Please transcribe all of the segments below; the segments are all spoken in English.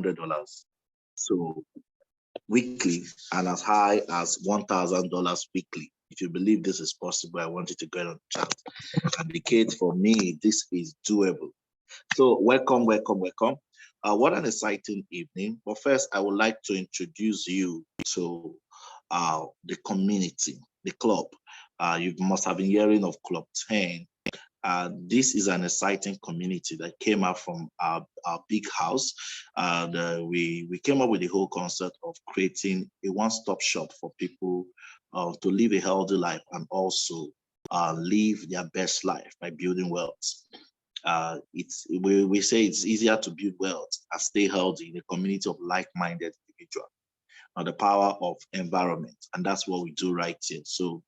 $100. So weekly, and as high as $1,000 weekly. If you believe this is possible, I want you to get on the chat. Indicate for me, this is doable. So welcome, welcome, welcome. What an exciting evening. But first, I would like to introduce you to the community, the club. You must have been hearing of Club 10. This is an exciting community that came out from our big house. And we came up with the whole concept of creating a one-stop shop for people to live a healthy life and also live their best life by building wealth. We say it's easier to build wealth and stay healthy in a community of like-minded individuals. The power of environment, and that's what we do right here. So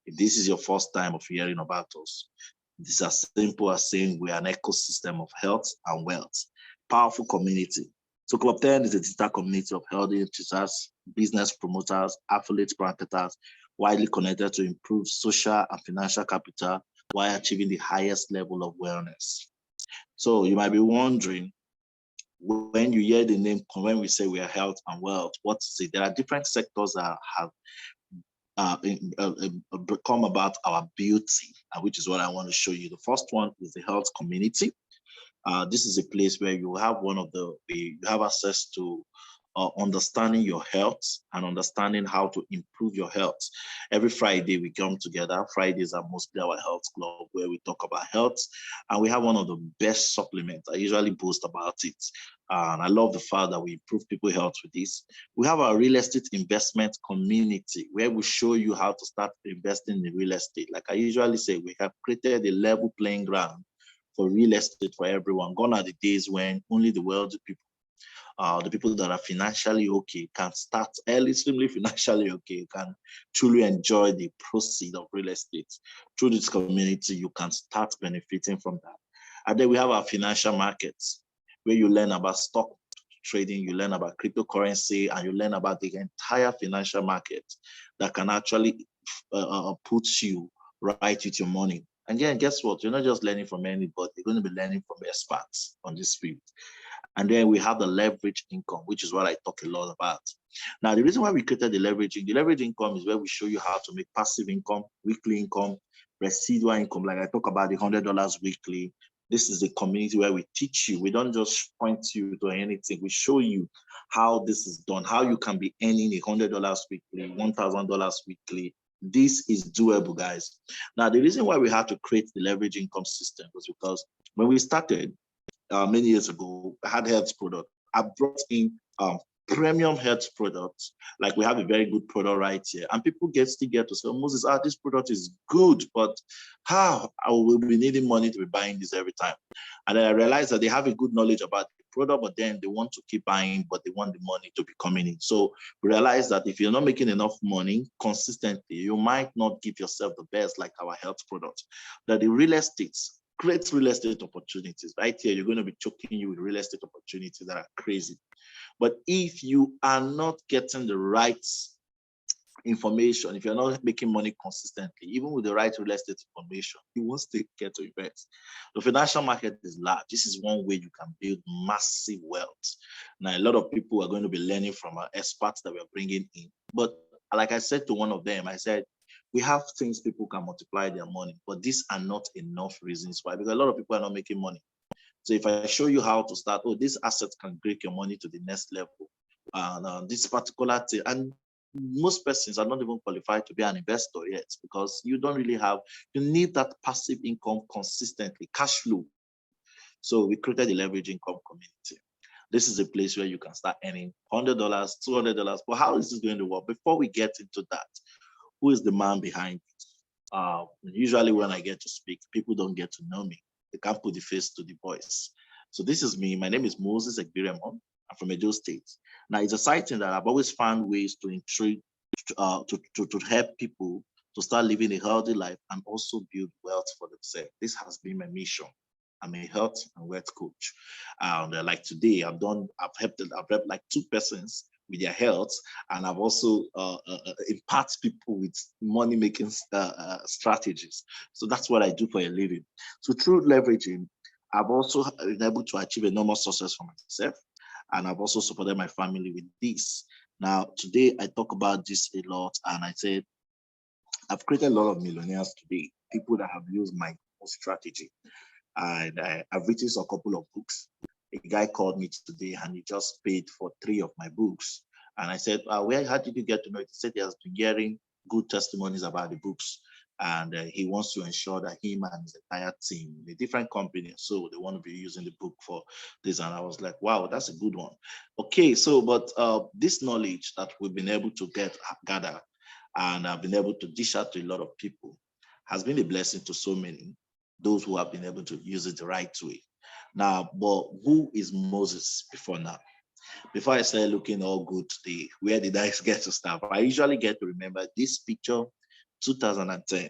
if this is your first time of hearing about us, it's as simple as saying we are an ecosystem of health and wealth. Powerful community. So Club 10 is a digital community of healthy teachers, business promoters, affiliate marketers, widely connected to improve social and financial capital while achieving the highest level of wellness. So you might be wondering, when you hear the name, when we say we are health and wealth, what is it? There are different sectors that have come about our beauty, which is what I want to show you. The first one is the health community. This is a place where you have you have access to understanding your health and understanding how to improve your health. Every Friday we come together. Fridays are mostly our health club where we talk about health, and we have one of the best supplements. I usually boast about it. And I love the fact that we improve people's health with this. We have our real estate investment community where we show you how to start investing in real estate. Like I usually say, we have created a level playing ground for real estate for everyone. Gone are the days when only the wealthy people, the people that are financially okay, can start early, extremely financially okay, can truly enjoy the proceeds of real estate. Through this community, you can start benefiting from that. And then we have our financial markets, where you learn about stock trading, you learn about cryptocurrency, and you learn about the entire financial market that can actually put you right with your money. And then guess what? You're not just learning from anybody, you're going to be learning from experts on this field. And then we have the leverage income, which is what I talk a lot about. Now, the reason why we created the leverage income is where we show you how to make passive income, weekly income, residual income. Like I talk about the $100 weekly. This is a community where we teach you. We don't just point you to anything. We show you how this is done, how you can be earning $100 weekly, $1,000 weekly. This is doable, guys. Now, the reason why we had to create the leverage income system was because when we started many years ago, I had health product. I brought in premium health products. Like we have a very good product right here. And people still get to say, oh, Moses, this product is good, but how? I will be needing money to be buying this every time. And then I realized that they have a good knowledge about the product, but then they want to keep buying, but they want the money to be coming in. So we realized that if you're not making enough money consistently, you might not give yourself the best like our health product. That the real estate, great real estate opportunities. Right here, you're going to be choking you with real estate opportunities that are crazy. But if you are not getting the right information, if you're not making money consistently, even with the right real estate information, you won't still get to invest. The financial market is large. This is one way you can build massive wealth. Now, a lot of people are going to be learning from our experts that we're bringing in. But like I said to one of them, I said, we have things people can multiply their money, but these are not enough reasons why, because a lot of people are not making money. So if I show you how to start, this asset can break your money to the next level. This particular thing, and most persons are not even qualified to be an investor yet, because you don't really have, you need that passive income consistently, cash flow. So we created the leverage income community. This is a place where you can start earning $100, $200. But how is this going to work? Before we get into that, who is the man behind it? Usually when I get to speak, people don't get to know me. They can't put the face to the voice. So this is me. My name is Moses Egbiremon. I'm from Edo State. Now, it's exciting that I've always found ways to help people to start living a healthy life and also build wealth for themselves. This has been my mission. I'm a health and wealth coach. Like today, I've helped like 2 persons with their health, and I've also impart people with money-making strategies. So that's what I do for a living. So through leveraging, I've also been able to achieve enormous success for myself. And I've also supported my family with this. Now, today I talk about this a lot, and I said I've created a lot of millionaires today, people that have used my strategy. And I've written a couple of books. A guy called me today and he just paid for 3 of my books. And I said, how did you get to know it? He said he has been hearing good testimonies about the books. And he wants to ensure that him and his entire team, the different companies, so they want to be using the book for this. And I was like, wow, that's a good one. Okay, so, but this knowledge that we've been able to gather and I've been able to dish out to a lot of people has been a blessing to so many, those who have been able to use it the right way. Now, but who is Moses before now? Before I started looking all good today, where did I get to start? I usually get to remember this picture, 2010.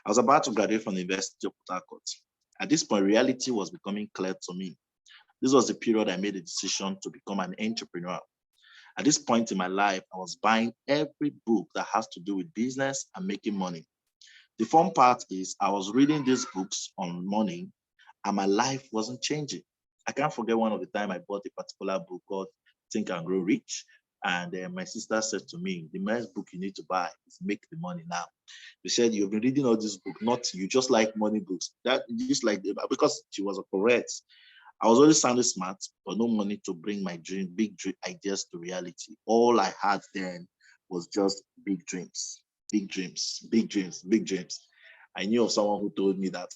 I was about to graduate from the University of Port Harcourt. At this point, reality was becoming clear to me. This was the period I made a decision to become an entrepreneur. At this point in my life, I was buying every book that has to do with business and making money. The fun part is I was reading these books on money and my life wasn't changing. I can't forget one of the time I bought a particular book called Think and Grow Rich. And my sister said to me, the next book you need to buy is Make the Money Now. They said, you've been reading all these books, not you just like money books. That just like, because she was correct. I was always sounding smart, but no money to bring my big dream ideas to reality. All I had then was just big dreams, big dreams, big dreams, big dreams. I knew of someone who told me that,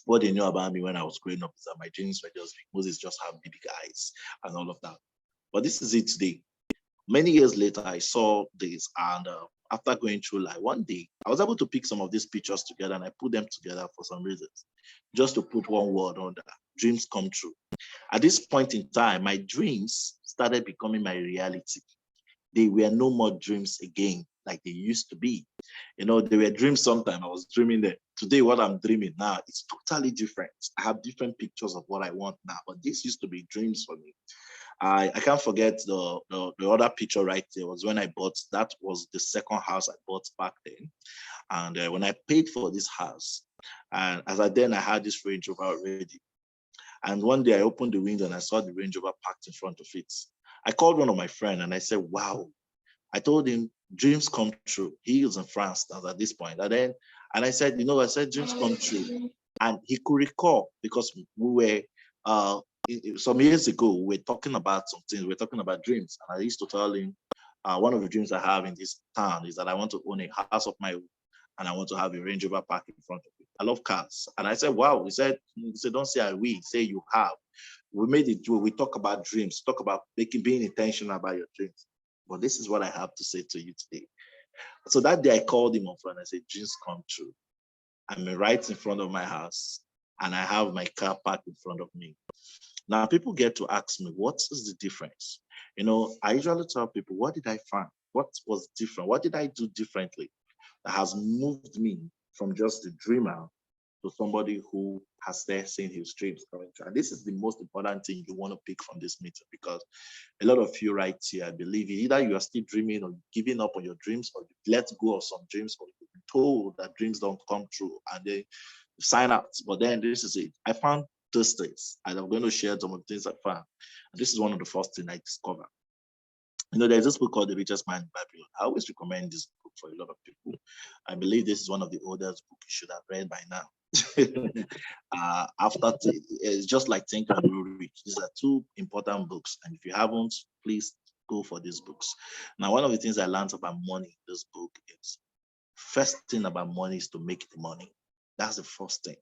what they knew about me when I was growing up is that my dreams were just big. Moses just have big eyes and all of that. But this is it today. Many years later, I saw this, and after going through life, one day I was able to pick some of these pictures together, and I put them together for some reasons, just to put one word on that: dreams come true. At this point in time, my dreams started becoming my reality. They were no more dreams again like they used to be. They were dreams sometimes. I was dreaming that today what I'm dreaming now is totally different. I have different pictures of what I want now, but this used to be dreams for me. I can't forget the other picture right there was when I bought, that was the second house I bought back then. And when I paid for this house, and I had this Range Rover already. And one day I opened the window and I saw the Range Rover parked in front of it. I called one of my friends and I said, wow. I told him dreams come true. He was in France at this point. And I said, I said dreams come true. And he could recall because we were some years ago, we were talking about some things. We were talking about dreams. And I used to tell him, one of the dreams I have in this town is that I want to own a house of my own and I want to have a Range Rover parked in front of it. I love cars. And I said, wow. He said, don't say I will, say you have. We made it. We talk about dreams, talk about being intentional about your dreams. But this is what I have to say to you today. So that day I called him on phone and I said, dreams come true. I'm right in front of my house and I have my car parked in front of me. Now people get to ask me, what is the difference? I usually tell people, what did I find? What was different? What did I do differently that has moved me from just a dreamer to somebody who has there seen his dreams coming true? And this is the most important thing you want to pick from this meeting, because a lot of you right here, I believe either you are still dreaming or giving up on your dreams, or you let go of some dreams, or you've been told that dreams don't come true and then sign out. But then this is it. I found those things and I'm going to share some of the things I found. And this is one of the first things I discovered. There's this book called The Richest Man in Babylon. I always recommend this book for a lot of people. I believe this is one of the oldest books you should have read by now. It's just like Think and Grow Rich. These are two important books. And if you haven't, please go for these books. Now, one of the things I learned about money in this book is, first thing about money is to make the money. That's the first thing.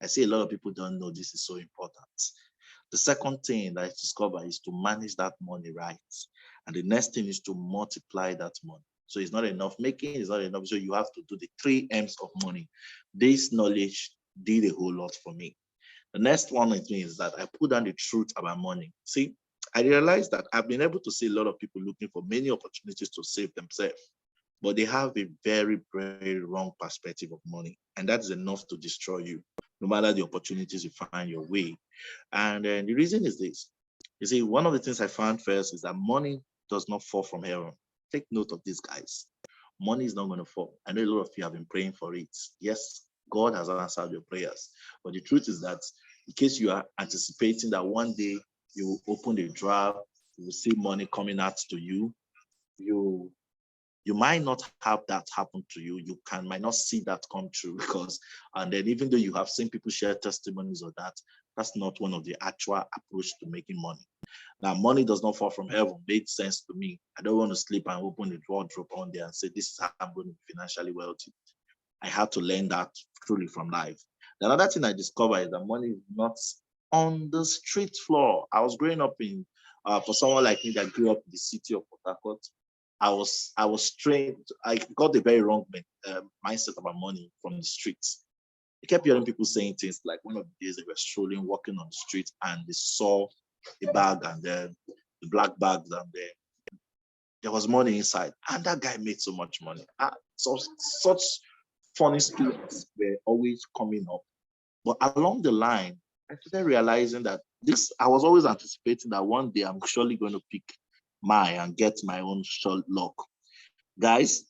I see a lot of people don't know this is so important. The second thing that I discovered is to manage that money right. And the next thing is to multiply that money. So it's not enough. Making is not enough. So you have to do the 3 M's of money. This knowledge did a whole lot for me. The next one with me is that I put down the truth about money. See, I realized that I've been able to see a lot of people looking for many opportunities to save themselves, but they have a very, very wrong perspective of money. And that is enough to destroy you, no matter the opportunities you find your way. And the reason is this. You see, one of the things I found first is that money does not fall from heaven. Take note of this, guys. Money is not going to fall. I know a lot of you have been praying for it. Yes, God has answered your prayers. But the truth is that in case you are anticipating that one day You open the drawer, you will see money coming out to you. You you might not have that happen to you. You might not see that come true because, and then even though you have seen people share testimonies of that, that's not one of the actual approach to making money. Now, money does not fall from heaven. Made sense to me. I don't want to sleep and open the wardrobe on there and say, this is how I'm going to be financially wealthy. I had to learn that truly from life. The another thing I discovered is that money is not on the street floor. I was growing up in, for someone like me that grew up in the city of Port Harcourt, I was trained. I got a very wrong mindset about money from the streets. I kept hearing people saying things like one of the days they were strolling, walking on the street, and they saw a bag and then the black bags, and then there was money inside, and that guy made so much money. So such funny stories were always coming up. But along the line, I started realizing that this, I was always anticipating that one day I'm surely going to pick and get my own short luck. Guys,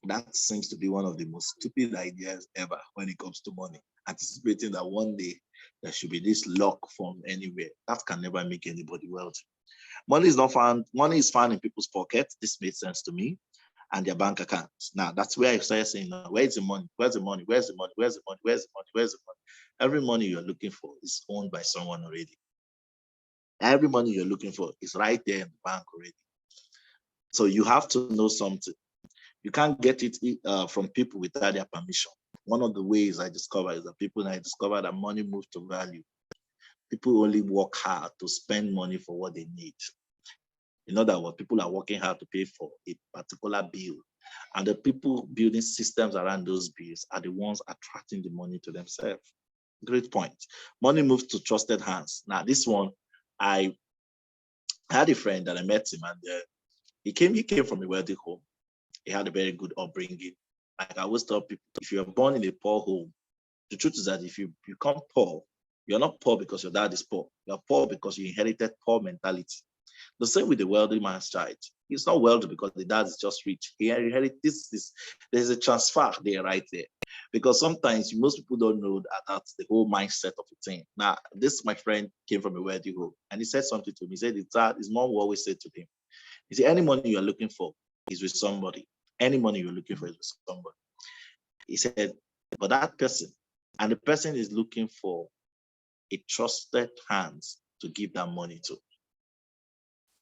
that seems to be one of the most stupid ideas ever when it comes to money. Anticipating that one day there should be this luck from anywhere. That can never make anybody wealthy. Money is not found, money is found in people's pockets. This made sense to me, and their bank accounts. Now that's where I started saying, where's the money? Where's the money? Where's the money? Where's the money? Where's the money? Where's the money? Every money you're looking for is owned by someone already. Every money you're looking for is right there in the bank already. So you have to know something. You can't get it from people without their permission. One of the ways I discovered is that I discovered that money moves to value. People only work hard to spend money for what they need. In other words, people are working hard to pay for a particular bill, and the people building systems around those bills are the ones attracting the money to themselves. Great point. Money moves to trusted hands. Now, this one, I had a friend that I met him, and he came from a wealthy home. He had a very good upbringing. Like I always tell people, if you're born in a poor home, the truth is that if you become poor, you're not poor because your dad is poor. You're poor because you inherited poor mentality. The same with the wealthy man's child. He's not wealthy because the dad is just rich. He inherited this. There's a transfer there, right there. Because sometimes most people don't know that that's the whole mindset of the thing. Now, this my friend came from a wealthy home, and he said something to me. He said his mom will always say to him, he said, any money you're looking for is with somebody. Any money you're looking for is with somebody. He said, but that person, and the person is looking for a trusted hands to give that money to.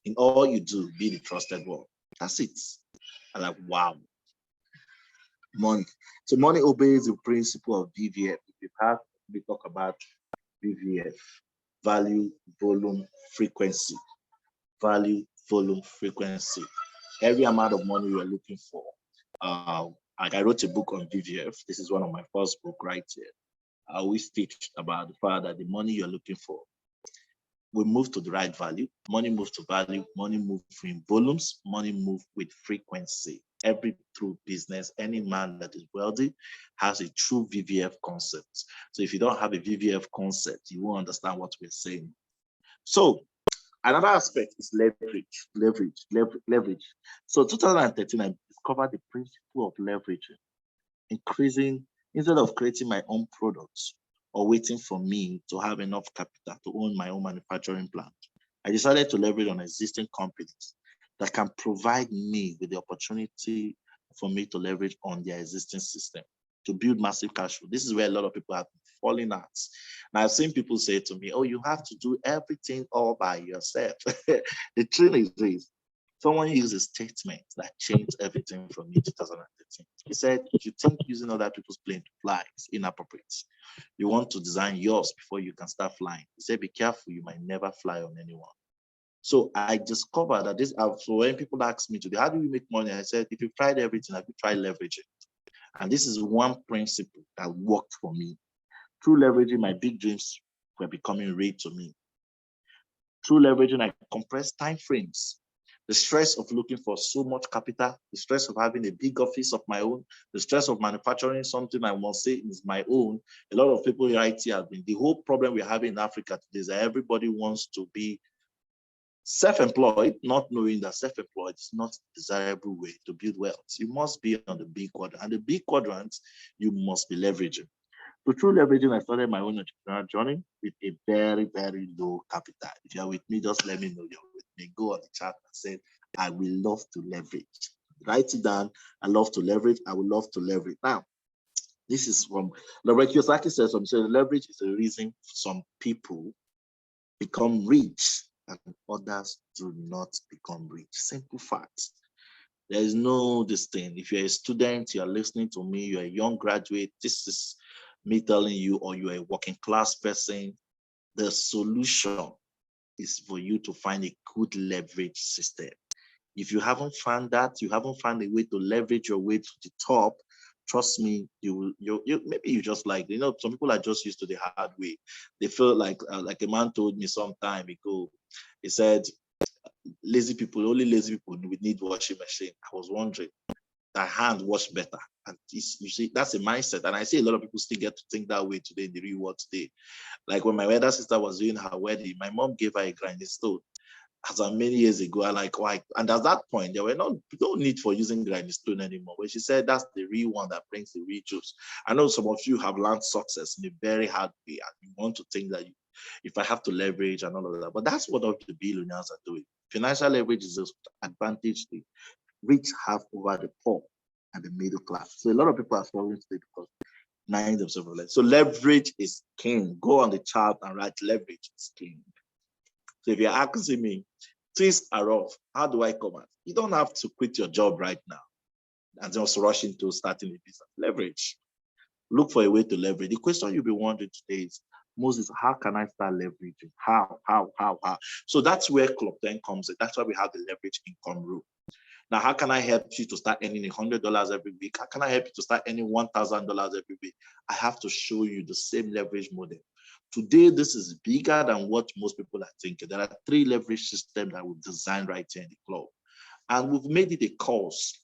In all you do, be the trusted one. That's it. I'm like, wow. Money. So money obeys the principle of VVF. If you have, we talk about VVF, value, volume, frequency. Value, volume, frequency. Every amount of money you're looking for. Like I wrote a book on VVF. This is one of my first book right here. I always teach about the fact that the money you're looking for will move to the right value. Money moves to value. Money moves in volumes. Money moves with frequency. Every true business, any man that is wealthy has a true VVF concept. So if you don't have a VVF concept, you won't understand what we're saying. So another aspect is leverage. So 2013, I discovered the principle of leveraging, increasing, instead of creating my own products or waiting for me to have enough capital to own my own manufacturing plant. I decided to leverage on existing companies that can provide me with the opportunity for me to leverage on their existing system to build massive cash flow. This is where a lot of people have fallen out. Now, I've seen people say to me, oh, you have to do everything all by yourself. The truth is this. Someone used a statement that changed everything for me in 2013. He said, if you think using other people's plane to fly is inappropriate, you want to design yours before you can start flying. He said, be careful, you might never fly on anyone. So I discovered that this, so when people ask me today, how do we make money? I said, if you've tried everything, have you tried leveraging? And this is one principle that worked for me. Through leveraging, my big dreams were becoming real to me. Through leveraging, I compressed time frames. The stress of looking for so much capital, the stress of having a big office of my own, the stress of manufacturing something I must say is my own. A lot of people in IT have been, the whole problem we're having in Africa today is that everybody wants to be self-employed, not knowing that self-employed is not a desirable way to build wealth. You must be on the big quadrant. And the big quadrant, you must be leveraging. So through leveraging, I started my own entrepreneurial journey with a very, very low capital. If you're with me, just let me know you're with me. Go on the chat and say, I will love to leverage. Write it down. I love to leverage. I would love to leverage. Now, this is from Robert Kiyosaki says, leverage is a reason some people become rich and others do not become rich. Simple facts. There is no this thing. If you're a student, you're listening to me, you're a young graduate, this is me telling you, or you're a working class person, the solution is for you to find a good leverage system. If you haven't found that, you haven't found a way to leverage your way to the top, trust me, you maybe you just like, some people are just used to the hard way. They feel like a man told me some time ago, he said, only lazy people would need washing machine. I was wondering, that hand wash better. And you see, that's a mindset. And I see a lot of people still get to think that way today in the real world today. Like when my elder sister was doing her wedding, my mom gave her a grinding stone. As many years ago, I like, why? And at that point, there were no need for using grinding stone anymore. But she said that's the real one that brings the real juice. I know some of you have learned success in a very hard way, and you want to think that if I have to leverage and all of that, but that's what all the billionaires are doing. Financial leverage is an advantage the rich have over the poor and the middle class. So a lot of people are struggling today because nine themselves are like. So leverage is king. Go on the chart and write leverage is king. So if you're asking me, things are rough, how do I come out? You don't have to quit your job right now and just rush into starting a business. Leverage. Look for a way to leverage. The question you'll be wondering today is, Moses, how can I start leveraging? How? So that's where Club 10 comes in. That's why we have the leverage income rule. Now, how can I help you to start earning $100 every week? How can I help you to start earning $1,000 every week? I have to show you the same leverage model. Today, this is bigger than what most people are thinking. There are 3 leverage systems that we've designed right here in the club. And we've made it a course.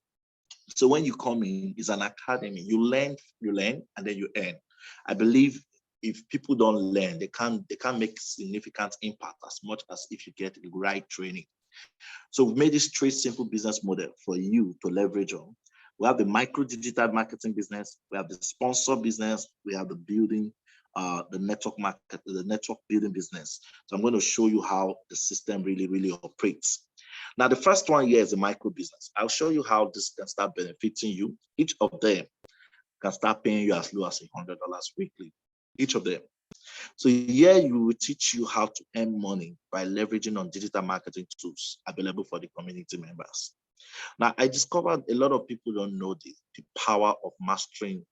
So when you come in, it's an academy. You learn, and then you earn. I believe if people don't learn, they can't make significant impact as much as if you get the right training. So we've made this 3 simple business model for you to leverage on. We have the micro digital marketing business, we have the sponsor business, we have the building, the network building business. So I'm going to show you how the system really operates. Now, the first one here is a micro business. I'll show you how this can start benefiting you. Each of them can start paying you as low as $100 weekly, each of them. So here you will teach you how to earn money by leveraging on digital marketing tools available for the community members. Now, I discovered a lot of people don't know the power of mastering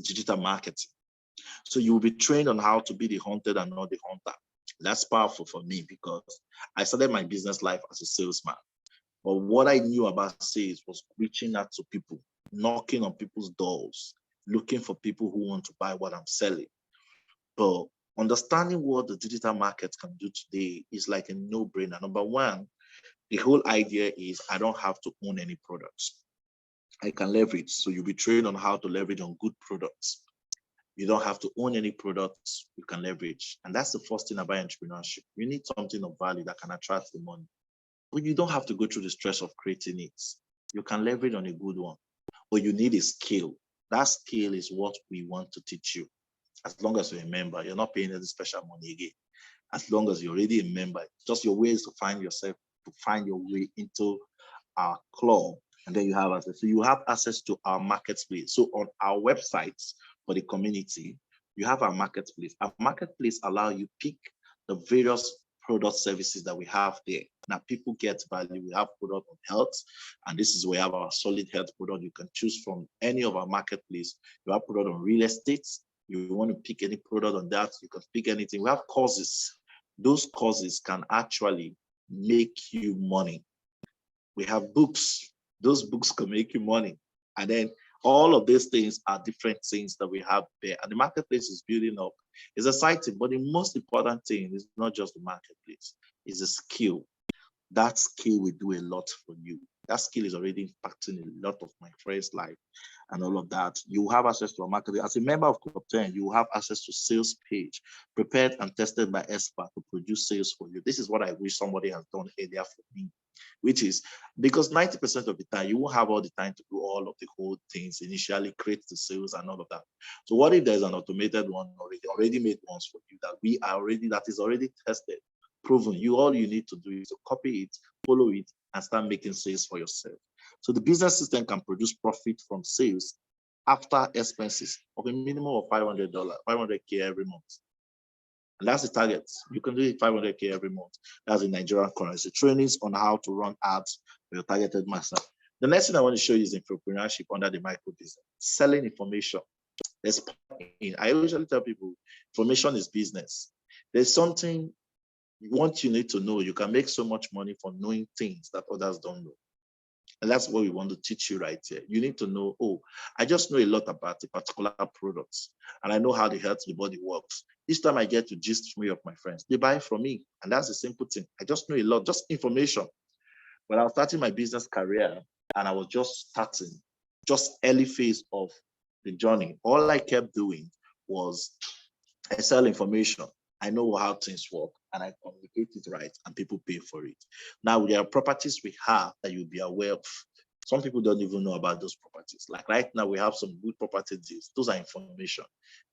digital marketing. So you will be trained on how to be the hunted and not the hunter. That's powerful for me because I started my business life as a salesman. But what I knew about sales was reaching out to people, knocking on people's doors, looking for people who want to buy what I'm selling. But understanding what the digital market can do today is like a no-brainer. Number one, the whole idea is I don't have to own any products. I can leverage. So you'll be trained on how to leverage on good products. You don't have to own any products, you can leverage. And that's the first thing about entrepreneurship. You need something of value that can attract the money. But you don't have to go through the stress of creating it. You can leverage on a good one. But you need a skill. That skill is what we want to teach you. As long as you're a member, you're not paying any special money again. As long as you're already a member, just your ways to find yourself, to find your way into our club, and then you have access. So you have access to our marketplace. So on our websites for the community, you have our marketplace. Our marketplace allows you pick the various product services that we have there. Now people get value. We have product on health, and this is where we have our solid health product. You can choose from any of our marketplace. You have product on real estate. You want to pick any product on that, you can pick anything. We have courses. Those courses can actually make you money. We have books. Those books can make you money. And then all of these things are different things that we have there. And the marketplace is building up. It's exciting, but the most important thing is not just the marketplace, it's a skill. That skill will do a lot for you. That skill is already impacting a lot of my friends' life and all of that. You have access to a marketing. As a member of Club 10, you have access to sales page prepared and tested by experts to produce sales for you. This is what I wish somebody has done earlier for me. which is because 90% of the time, you won't have all the time to do all of the whole things, initially create the sales and all of that. So what if there's an automated one already made ones for you that is already tested, proven? All you need to do is to copy it, follow it, and start making sales for yourself. So the business system can produce profit from sales after expenses of a minimum of $500, 500K every month. And that's the target. You can do it 500K every month. That's in Nigerian currency. Trainings on how to run ads for your targeted master. The next thing I want to show you is entrepreneurship under the micro business. Selling information. I usually tell people information is business. There's something once you need to know, you can make so much money from knowing things that others don't know. And that's what we want to teach you right here. You need to know, oh, I just know a lot about a particular product, and I know how the health of the body works. Each time I get to gist from of my friends, they buy from me. And that's a simple thing. I just know a lot, just information. When I was starting my business career, and I was just starting, just early phase of the journey, all I kept doing was I sell information. I know how things work, and I communicate it right, and people pay for it. Now, there are properties we have that you'll be aware of. Some people don't even know about those properties. Like right now, we have some good property deals. Those are information.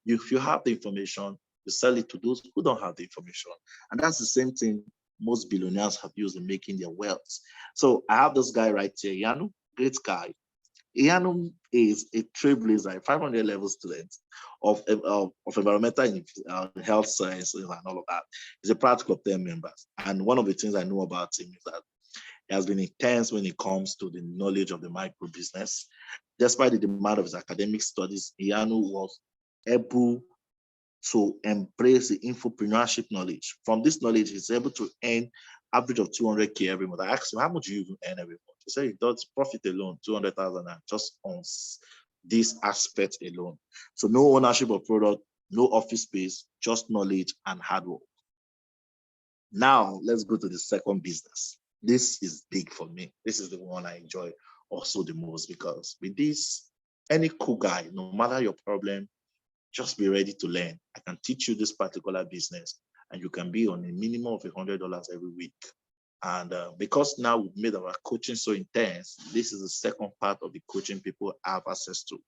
If you have the information, you sell it to those who don't have the information. And that's the same thing most billionaires have used in making their wealth. So I have this guy right here, Yanu, great guy. Ianum is a trailblazer, a 500 level student of environmental health sciences and all of that. He's a proud Club 10 member. And one of the things I know about him is that he has been intense when it comes to the knowledge of the micro business. Despite the demand of his academic studies, Ianu was able to embrace the infopreneurship knowledge. From this knowledge, he's able to earn average of 200K every month. I asked him, how much do you even earn every month? He said he does profit alone, 200,000 just on this aspect alone. So no ownership of product, no office space, just knowledge and hard work. Now let's go to the second business. This is big for me. This is the one I enjoy also the most, because with this, any cool guy, no matter your problem, just be ready to learn. I can teach you this particular business, and you can be on a minimum of $100 every week. And because now we've made our coaching so intense, this is the second part of the coaching people have access to.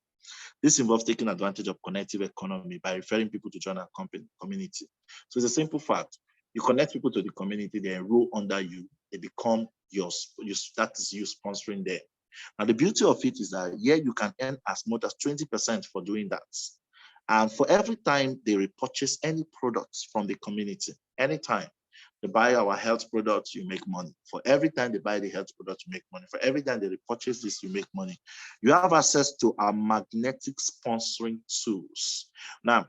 This involves taking advantage of connective economy by referring people to join our community. So it's a simple fact. You connect people to the community, they enroll under you, they become that is you sponsoring them. Now, the beauty of it is that you can earn as much as 20% for doing that. And for every time they repurchase any products from the community, anytime they buy our health products, you make money. For every time they buy the health products, you make money. For every time they repurchase this, you make money. You have access to our magnetic sponsoring tools. Now,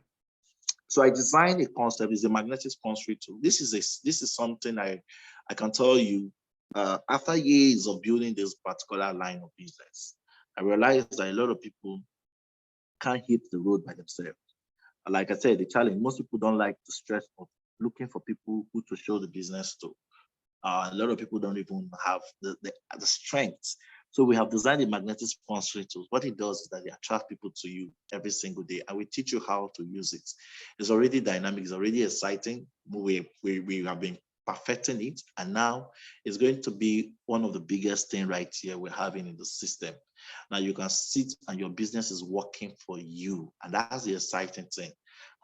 so I designed a concept, it's a magnetic sponsoring tool. This is something I can tell you, after years of building this particular line of business, I realized that a lot of people can't hit the road by themselves. Like I said, the challenge, most people don't like the stress of looking for people who to show the business to. A lot of people don't even have the strength. So we have designed a magnetic sponsoring tool. What it does is that it attracts people to you every single day, and we teach you how to use it. It's already dynamic, it's already exciting. We have been perfecting it, and now it's going to be one of the biggest things right here we're having in the system. Now you can sit and your business is working for you, and that's the exciting thing.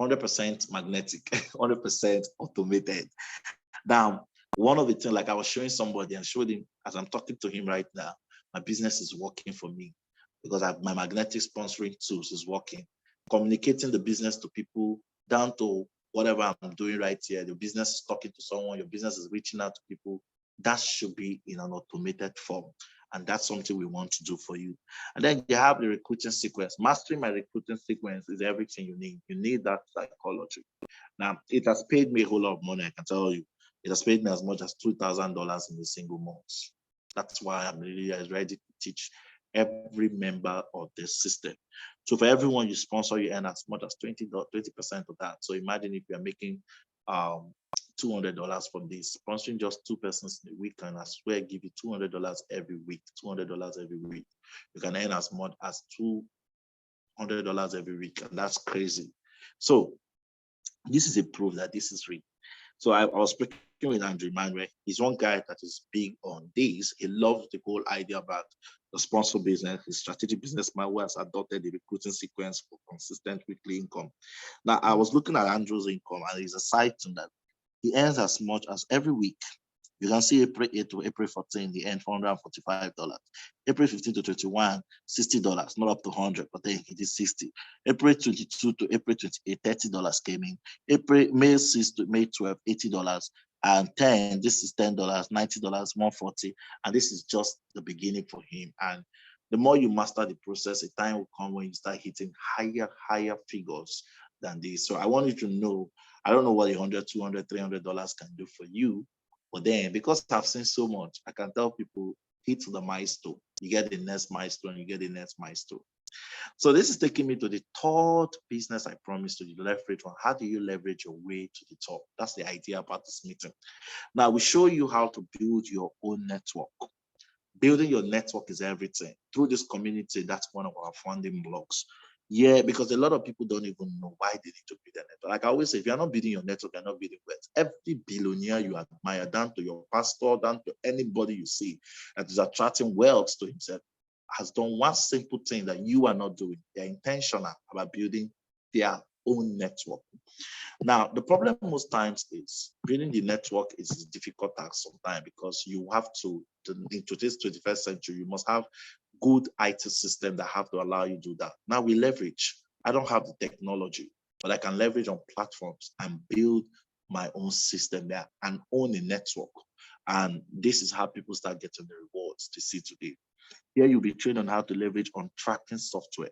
100% magnetic, 100% automated. Now, one of the things, like I was showing somebody and showed him as I'm talking to him right now, my business is working for me because my magnetic sponsoring tools is working. Communicating the business to people down to whatever I'm doing right here. The business is talking to someone, your business is reaching out to people. That should be in an automated form. And that's something we want to do for you. And then you have the recruiting sequence. Mastering my recruiting sequence is everything you need. You need that psychology. Now, it has paid me a whole lot of money, I can tell you. It has paid me as much as $2,000 in a single month. That's why I'm really ready to teach every member of the system. So for everyone you sponsor, you earn as much as 20% of that. So imagine if you're making $200 from this, sponsoring just 2 persons in a week, and I swear give you $200 every week, $200 every week. You can earn as much as $200 every week, and that's crazy. So this is a proof that this is real. So I was speaking working with Andrew Manuel. He's one guy that is big on this. He loves the whole idea about the sponsor business. His strategic businessman who has adopted the recruiting sequence for consistent weekly income. Now, I was looking at Andrew's income, and he's a side to that. He earns as much as every week. You can see April 8 to April 14, he earned $445. April 15 to 21, $60, not up to 100, but then he did 60. April 22 to April 28, $30 came in. May 6 to May 12, $80. And 10, this is $10, $90, $140. And this is just the beginning for him. And the more you master the process, a time will come when you start hitting higher figures than this. So I want you to know, I don't know what $100, $200, $300 can do for you. But then, because I've seen so much, I can tell people, hit the milestone. You get the next milestone, you get the next milestone. So this is taking me to the third business I promised to you, leverage on. How do you leverage your way to the top? That's the idea about this meeting. Now, we show you how to build your own network. Building your network is everything. Through this community, that's one of our funding blocks. Yeah, because a lot of people don't even know why they need to build a network. Like I always say, if you're not building your network, you're not building wealth. Every billionaire you admire, down to your pastor, down to anybody you see that is attracting wealth to himself, has done one simple thing that you are not doing. They're intentional about building their own network. Now, the problem most times is building the network is a difficult task sometimes, because you have to in today's 21st century, you must have good IT system that have to allow you to do that. Now we leverage. I don't have the technology, but I can leverage on platforms and build my own system there and own a network. And this is how people start getting the rewards they see today. Here you'll be trained on how to leverage on tracking software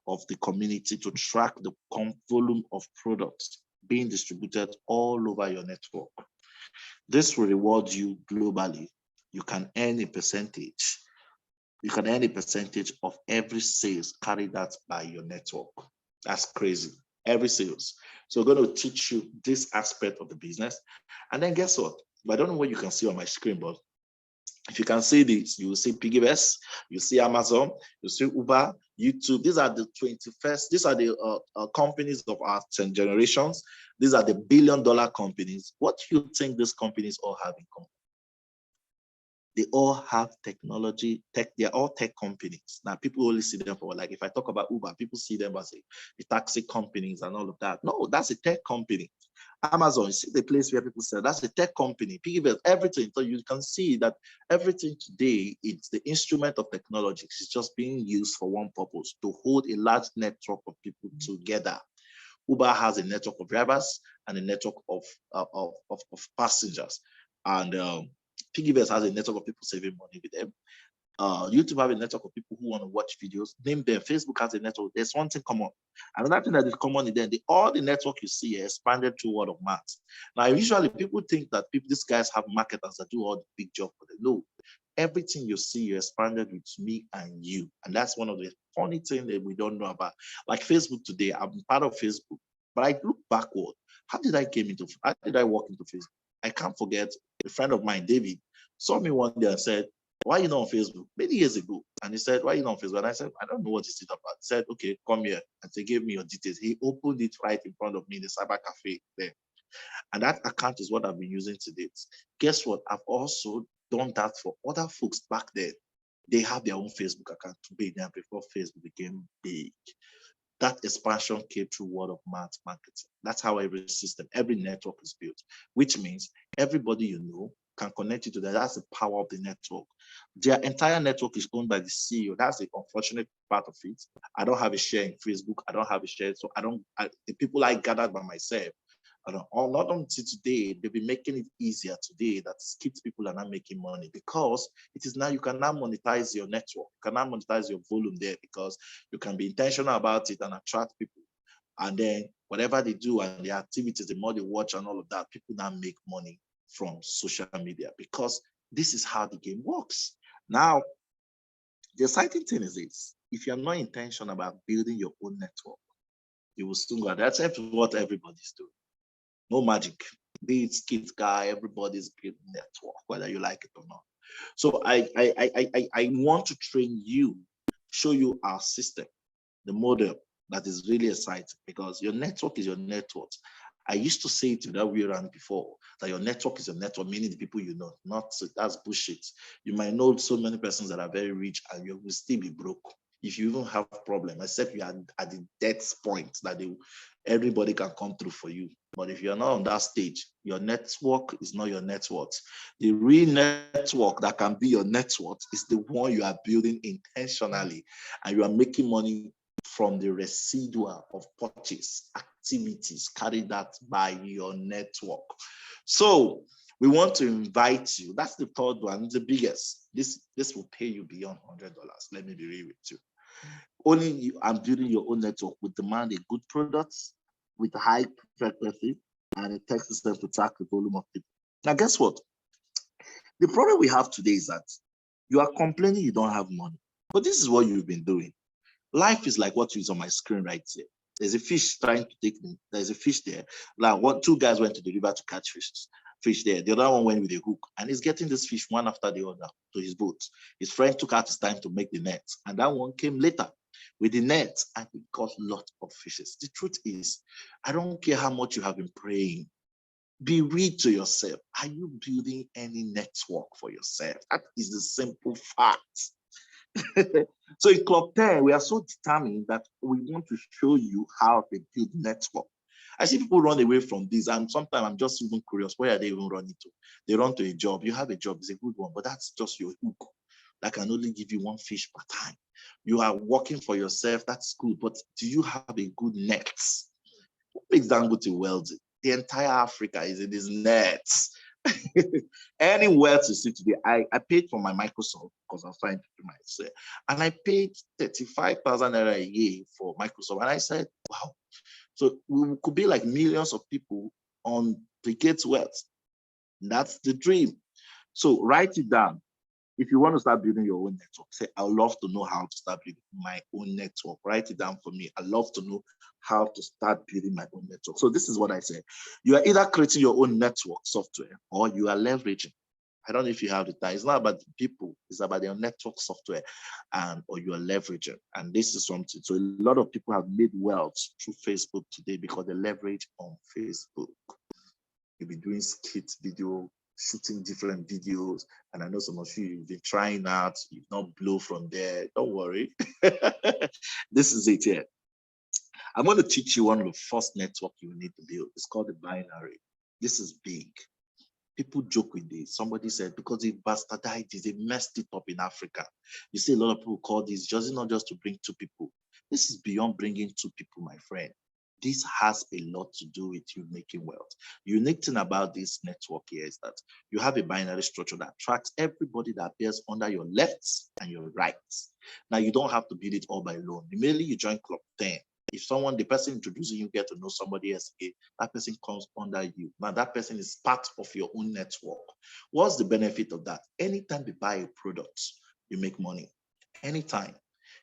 of the community to track the volume of products being distributed all over your network. This will reward you globally. You can earn a percentage. You can earn a percentage of every sales carried out by your network. That's crazy. Every sales. So we're going to teach you this aspect of the business. And then guess what? I don't know what you can see on my screen, but if you can see this, you will see PiggyVest, you see Amazon, you see Uber, YouTube. These are the 21st, these are the companies of our 10 generations. These are the billion-dollar companies. What do you think these companies all have in common? They all have technology, they're all tech companies. Now, people only see them for, like, if I talk about Uber, people see them as the taxi companies and all of that. No, that's a tech company. Amazon, you see the place where people say that's a tech company, PiggyVest, everything. So you can see that everything today, it's the instrument of technology. It's just being used for one purpose, to hold a large network of people together. Uber has a network of drivers and a network of passengers. And PiggyVest has a network of people saving money with them. YouTube have a network of people who want to watch videos. Name them. Facebook has a network. There's one thing common. Another thing that is common is then all the network you see expanded through word of mouth. Now, usually people think that these guys have marketers that do all the big job for them. No, everything you see, you expanded with me and you. And that's one of the funny things that we don't know about. Like Facebook today, I'm part of Facebook, but I look backward. How did I walk into Facebook? I can't forget a friend of mine, David, saw me one day and said, "Why are you not on Facebook?" Many years ago. And he said, "Why are you not on Facebook?" And I said, "I don't know what is it about." He said, "Okay, come here." And they gave me your details. He opened it right in front of me in the cyber cafe there. And that account is what I've been using to date. Guess what? I've also done that for other folks back then. They have their own Facebook account to be there before Facebook became big. That expansion came through word of mouth marketing. That's how every system, every network is built, which means everybody you know can connect you to that. That's the power of the network. Their entire network is owned by the CEO. That's the unfortunate part of it. I don't have a share in Facebook. I don't have a share. So the people I gathered by myself, not until today, they've been making it easier today that skipped people are not making money, because it is now, you can now monetize your network. You can now monetize your volume there, because you can be intentional about it and attract people. And then whatever they do and the activities, the more they watch and all of that, people now make money from social media, because this is how the game works. Now, the exciting thing is this: if you're not intentional about building your own network, you will soon go. That's what everybody's doing. No magic. Be it skit guy, everybody's building network, whether you like it or not. So I want to train you, show you our system, the model that is really exciting, because your network is your network. I used to say it that way around before, that your network is your network, meaning the people you know. Not that's bullshit. You might know so many persons that are very rich and you will still be broke if you even have a problem, except you are at the death point that everybody can come through for you. But if you're not on that stage, your network is not your net worth. The real network that can be your net worth is the one you are building intentionally, and you are making money from the residual of purchase activities carried out by your network. So we want to invite you. That's the third one, the biggest. This will pay you beyond $100. Let me be real with you. Only you and building your own network will demand a good product with high frequency, and it takes itself to track the volume of people. Now, guess what? The problem we have today is that you are complaining you don't have money, but this is what you've been doing. Life is like what is on my screen right here. There's a fish trying to take me. There's a fish there. Like two guys went to the river to catch fish there. The other one went with a hook, and he's getting this fish one after the other to his boat. His friend took out his time to make the net, and that one came later with the net, and he got lots of fishes. The truth is, I don't care how much you have been praying. Be real to yourself. Are you building any network for yourself? That is the simple fact. So in Club 10, we are so determined that we want to show you how to build network. I see people run away from this, and sometimes I'm just even curious, where are they even running to? They run to a job. You have a job, it's a good one, but that's just your hook. That can only give you one fish per time. You are working for yourself, that's good, but do you have a good net? What makes Dangote wealthy? The entire Africa is in these nets. Any wealth you see today, I paid for my Microsoft because I was trying to do myself, and I paid 35,000 naira a year for Microsoft, and I said, wow. So we could be like millions of people on the Gates wealth. That's the dream. So write it down. If you want to start building your own network, say, I'd love to know how to start building my own network. Write it down for me. I'd love to know how to start building my own network. So this is what I said. You are either creating your own network software or you are leveraging. I don't know if you have the time. It's not about the people. It's about your network software, or you are leveraging. And this is something. So a lot of people have made wealth through Facebook today because they leverage on Facebook. You'll be doing skit video, shooting different videos, and I know some of you have been trying out, you've not blow from there. Don't worry. This is it here. I'm going to teach you one of the first network you need to build. It's called the binary. This is big. People joke with this. Somebody said, because they bastardized it, they messed it up in Africa. You see a lot of people call this just not just to bring two people. This is beyond bringing two people, my friend. This has a lot to do with you making wealth. The unique thing about this network here is that you have a binary structure that tracks everybody that appears under your lefts and your rights. Now, you don't have to build it all by alone. Immediately you join Club 10. If the person introducing you get to know somebody else, that person comes under you. Now, that person is part of your own network. What's the benefit of that? Anytime you buy a product, you make money. Anytime.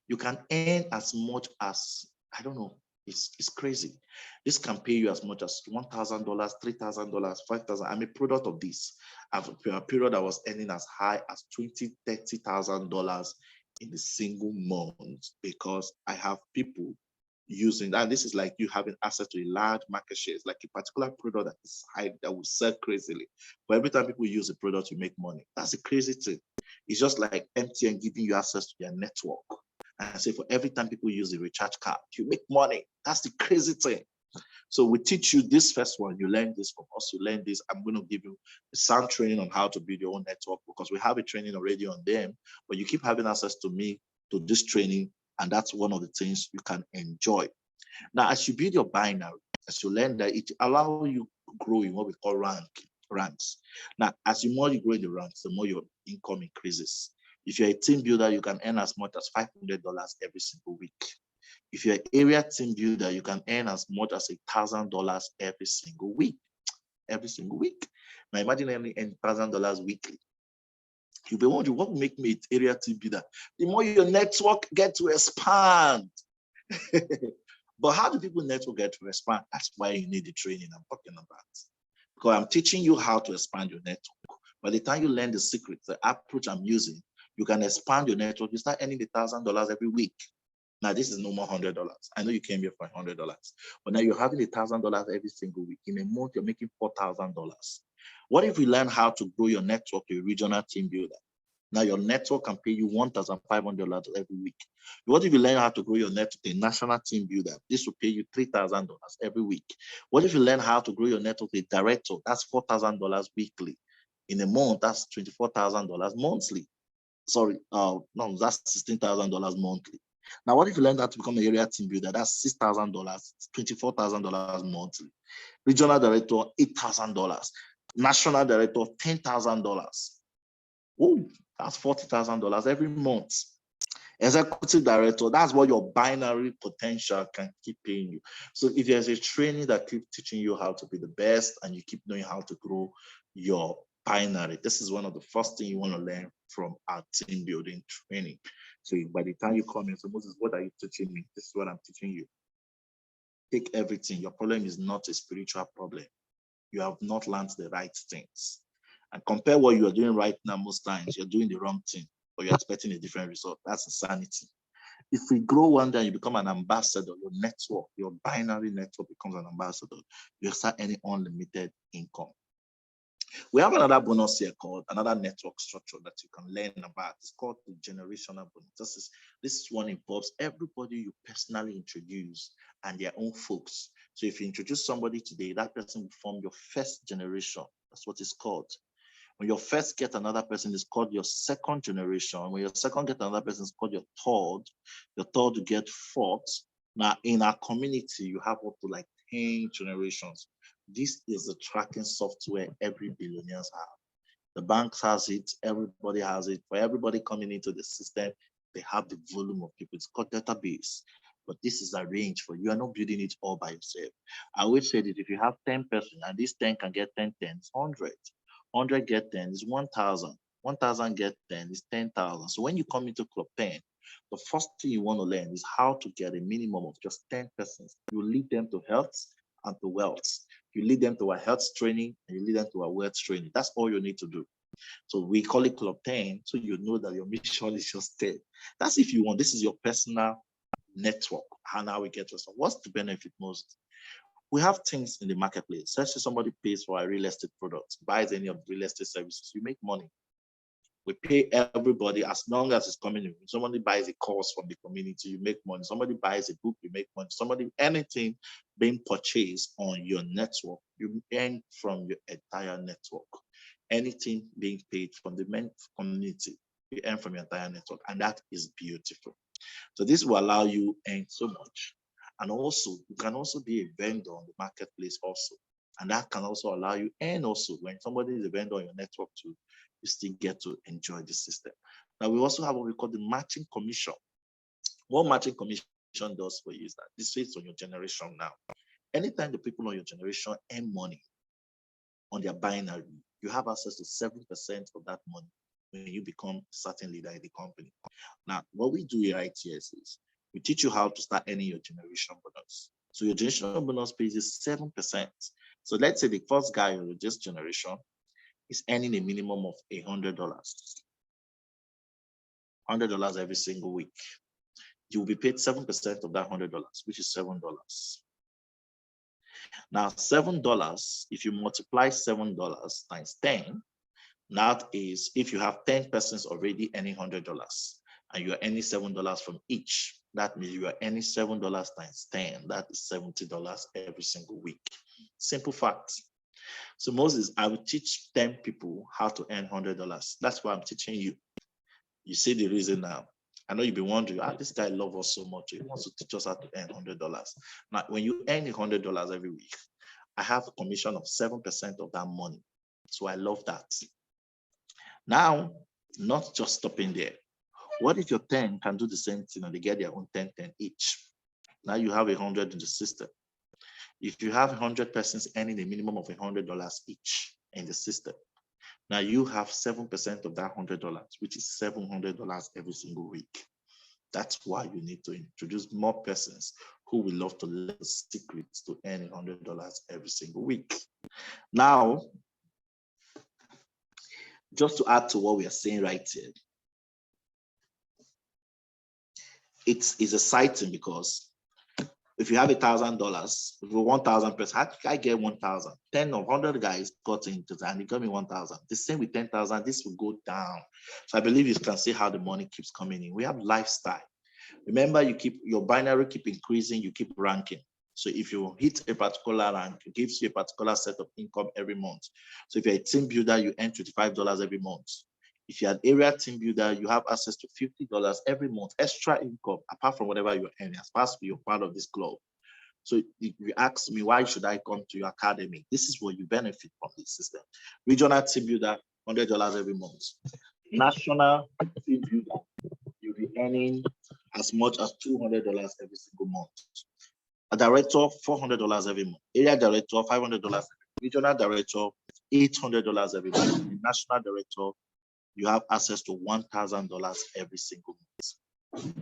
You can earn as much as, I don't know, it's crazy. This can pay you as much as $1,000, $3,000, $5,000. I'm a product of this. I've a period I was earning as high as $20,000, $30,000 in a single month because I have people using that. This is like you having access to a large market share. It's like a particular product that is high, that will sell crazily. But every time people use the product, you make money. That's a crazy thing. It's just like MTN giving you access to their network. And I say for every time people use the recharge card, you make money. That's the crazy thing. So we teach you this first one. You learn this from us. You learn this. I'm going to give you a sound training on how to build your own network because we have a training already on them. But you keep having access to me, to this training, and that's one of the things you can enjoy. Now, as you build your binary, as you learn that, it allows you to grow in what we call ranks. Now, as the more you grow in the ranks, the more your income increases. If you're a team builder, you can earn as much as $500 every single week. If you're an area team builder, you can earn as much as $1,000 every single week. Every single week. Now, imagine earning $1,000 weekly. You'll be wondering, what will make me an area team builder? The more your network gets to expand. But how do people network get to expand? That's why you need the training I'm talking about. Because I'm teaching you how to expand your network. By the time you learn the secret, the approach I'm using, you can expand your network. You start earning $1,000 every week. Now, this is no more $100. I know you came here for $100, but now you're having $1,000 every single week. In a month, you're making $4,000. What if we learn how to grow your network to a regional team builder? Now your network can pay you $1,500 every week. What if you learn how to grow your network to a national team builder? This will pay you $3,000 every week. What if you learn how to grow your network to a director? That's $4,000 weekly. In a month, that's $24,000 monthly. Sorry, no, that's $16,000 monthly. Now, what if you learn how to become an area team builder? That's $6,000, $24,000 monthly. Regional director, $8,000. National director, $10,000. Oh, that's $40,000 every month. Executive director, that's what your binary potential can keep paying you. So if there's a training that keeps teaching you how to be the best and you keep knowing how to grow your binary, this is one of the first things you want to learn from our team building training. So by the time you come in, so Moses, what are you teaching me? This is what I'm teaching you. Take everything. Your problem is not a spiritual problem. You have not learned the right things. And compare what you are doing right now, most times you're doing the wrong thing, or you're expecting a different result. That's insanity. If we grow one day, you become an ambassador, your network, your binary network becomes an ambassador, you start earning unlimited income. We have another bonus here called another network structure that you can learn about. It's called the generational bonus. This one involves everybody you personally introduce and their own folks. So if you introduce somebody today, that person will form your first generation. That's what it's called. When you first get another person, it's called your second generation. When your second get another person, it's called your third. Your third will get fourth. Now, in our community, you have up to like 10 generations. This is the tracking software every billionaires have. The banks has it, everybody has it. For everybody coming into the system, they have the volume of people. It's called database. But this is arranged for you. You are not building it all by yourself. I always say that if you have 10 persons and this 10 can get 10 tens, 100. 100 get 10 is 1,000. 1,000 get 10 is 10,000. So when you come into Club 10, the first thing you want to learn is how to get a minimum of just 10 persons. You lead them to health and to wealth. You lead them to a health training and you lead them to a wealth training. That's all you need to do. So we call it Club 10, so you know that your mission is just 10. That's if you want. This is your personal network. How now we get to some. What's the benefit most? We have things in the marketplace. Let's say somebody pays for a real estate product, buys any of the real estate services, you make money. We pay everybody as long as it's coming in. Somebody buys a course from the community, you make money. Somebody buys a book, you make money. Somebody, anything being purchased on your network, you earn from your entire network. Anything being paid from the community, you earn from your entire network. And that is beautiful. So this will allow you earn so much. And also, you can also be a vendor on the marketplace also. And that can also allow you, and also when somebody is a vendor on your network too, you still get to enjoy the system. Now, we also have what we call the matching commission. What matching commission does for you is that this is on your generation now. Anytime the people on your generation earn money on their binary, you have access to 7% of that money when you become a certain leader in the company. Now, what we do here at ITS is we teach you how to start earning your generation bonus. So your generation bonus pays is 7%. So let's say the first guy of this generation is earning a minimum of $100. $100 every single week. You will be paid 7% of that $100, which is $7. Now, $7, if you multiply $7 times 10, that is if you have 10 persons already earning $100 and you're earning $7 from each, that means you are earning $7 times 10. That is $70 every single week. Simple fact. So Moses, I will teach 10 people how to earn $100. That's why I'm teaching you. You see the reason now. I know you've been wondering, this guy loves us so much. He wants to teach us how to earn $100. Now, when you earn $100 every week, I have a commission of 7% of that money. So I love that. Now, not just stopping there. What if your 10 can do the same thing and they get their own 10 each? Now you have 100 in the system. If you have 100 persons earning a minimum of $100 each in the system, now you have 7% of that $100, which is $700 every single week. That's why you need to introduce more persons who will love to learn secrets to earn $100 every single week. Now, just to add to what we are saying right here, it's exciting because if you have $1,000, if you 1,000 person, how can I get 1,000? 10 or 100 guys got into that and they got me 1,000. The same with 10,000, this will go down. So I believe you can see how the money keeps coming in. We have lifestyle. Remember, you keep your binary keep increasing, you keep ranking. So if you hit a particular rank, it gives you a particular set of income every month. So if you're a team builder, you earn $25 every month. If you're an area team builder, you have access to $50 every month, extra income, apart from whatever you're earning, as far as you're part of this club. So if you ask me, why should I come to your academy? This is what you benefit from this system. Regional team builder, $100 every month. National team builder, you'll be earning as much as $200 every single month. A director, $400 every month. Area director, $500. Regional director, $800 every month. The national director, you have access to $1,000 every single month.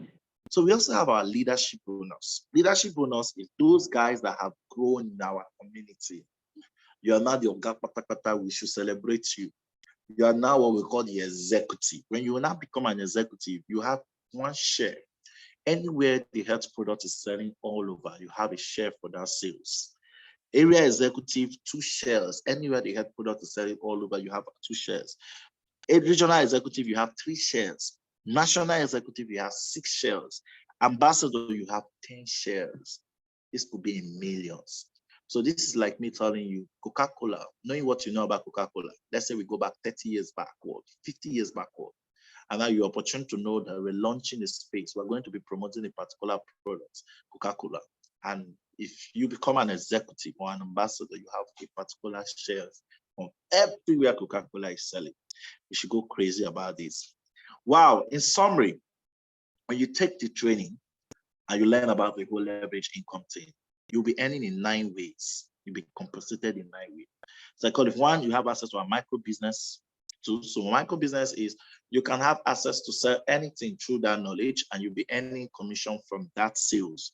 So we also have our leadership bonus. Leadership bonus is those guys that have grown in our community. You are now the Oga Patakata, we should celebrate you. You are now what we call the executive. When you will now become an executive, you have one share. Anywhere the health product is selling all over, you have a share for that sales. Area executive, 2 shares. Anywhere the health product is selling all over, you have 2 shares. A regional executive, you have 3 shares. National executive, you have 6 shares. Ambassador, you have 10 shares. This could be in millions. So this is like me telling you, Coca-Cola, knowing what you know about Coca-Cola. Let's say we go back 30 years backward, 50 years backward. And now you're opportune to know that we're launching a space. We're going to be promoting a particular product, Coca-Cola. And if you become an executive or an ambassador, you have a particular shares from everywhere Coca-Cola is selling. You should go crazy about this. Wow. In summary, when you take the training and you learn about the whole leverage income thing, you'll be earning in 9 ways. You'll be compensated in 9 ways. So I call it 1, you have access to a micro business. 2, so micro business is you can have access to sell anything through that knowledge and you'll be earning commission from that sales.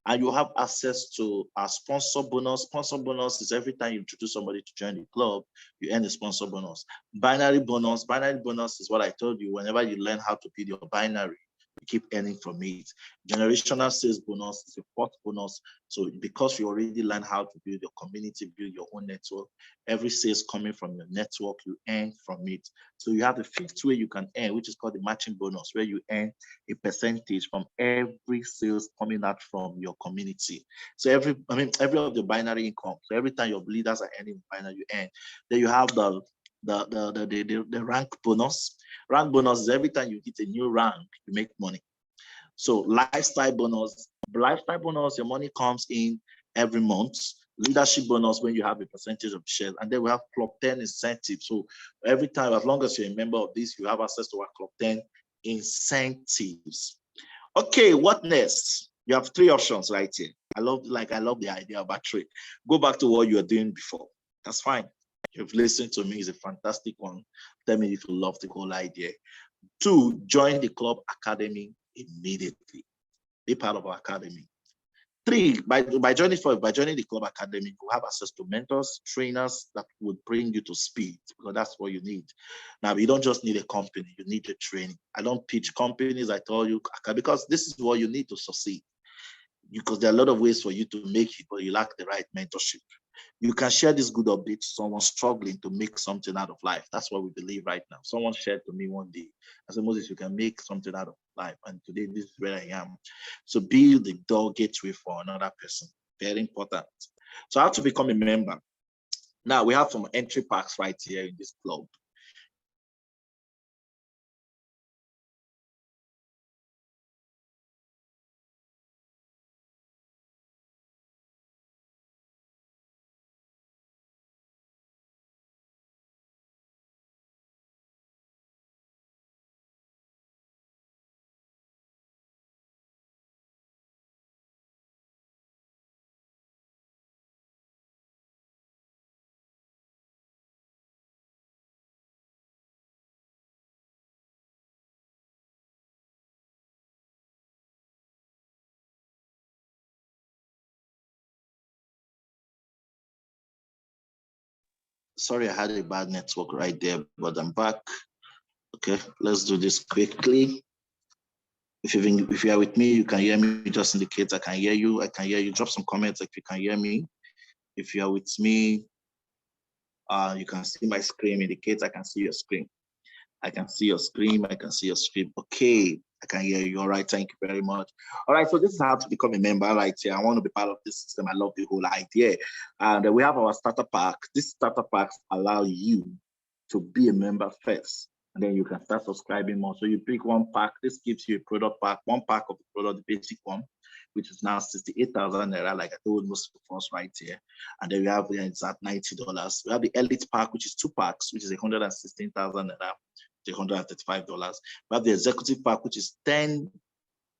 And you have access to a sponsor bonus. Sponsor bonus is every time you introduce somebody to join the club, you earn a sponsor bonus. Binary bonus. Binary bonus is what I told you. Whenever you learn how to build your binary, you keep earning from it. Generational sales bonus is a 4th bonus. So because you already learn how to build your community, build your own network, every sales coming from your network, you earn from it. So you have the 5th way you can earn, which is called the matching bonus, where you earn a percentage from every sales coming out from your community. So every of the binary income. So every time your leaders are earning binary, you earn. Then you have the rank bonus. Rank bonus is every time you hit a new rank, you make money. So lifestyle bonus, your money comes in every month. Leadership bonus when you have a percentage of shares, and then we have Club 10 incentive. So every time, as long as you're a member of this, you have access to our Club 10 incentives. Okay, what next? You have 3 options right here. I love the idea about 3. Go back to what you were doing before. That's fine. You've listened to me, it's a fantastic one. Tell me if you love the whole idea. 2, join the club academy immediately. Be part of our academy. 3, by joining the club academy, you have access to mentors, trainers that would bring you to speed, because that's what you need. Now, you don't just need a company, you need a training. I don't pitch companies, I tell you, because this is what you need to succeed. Because there are a lot of ways for you to make it, but you lack the right mentorship. You can share this good update to someone struggling to make something out of life. That's what we believe right now. Someone shared to me one day, I said, Moses, you can make something out of life. And today, this is where I am. So build the door gateway for another person. Very important. So how to become a member? Now, we have some entry packs right here in this club. Sorry, I had a bad network right there, but I'm back. Okay, let's do this quickly. If you are with me, you can hear me, just indicate I can hear you. I can hear you. Drop some comments if you can hear me. If you are with me, you can see my screen, indicate I can see your screen. I can see your screen. I can see your screen. Okay, I can hear you. All right, thank you very much. All right, so this is how to become a member right here. I want to be part of this system. I love the whole idea. And we have our starter pack. These starter packs allow you to be a member first, and then you can start subscribing more. So you pick one pack. This gives you a product pack, one pack of the product, the basic one, which is now 68,000 naira, like I told most of us right here. And then we have the exact $90. We have the elite pack, which is 2 packs, which is 116,000 naira, $135. We have the executive pack, which is 10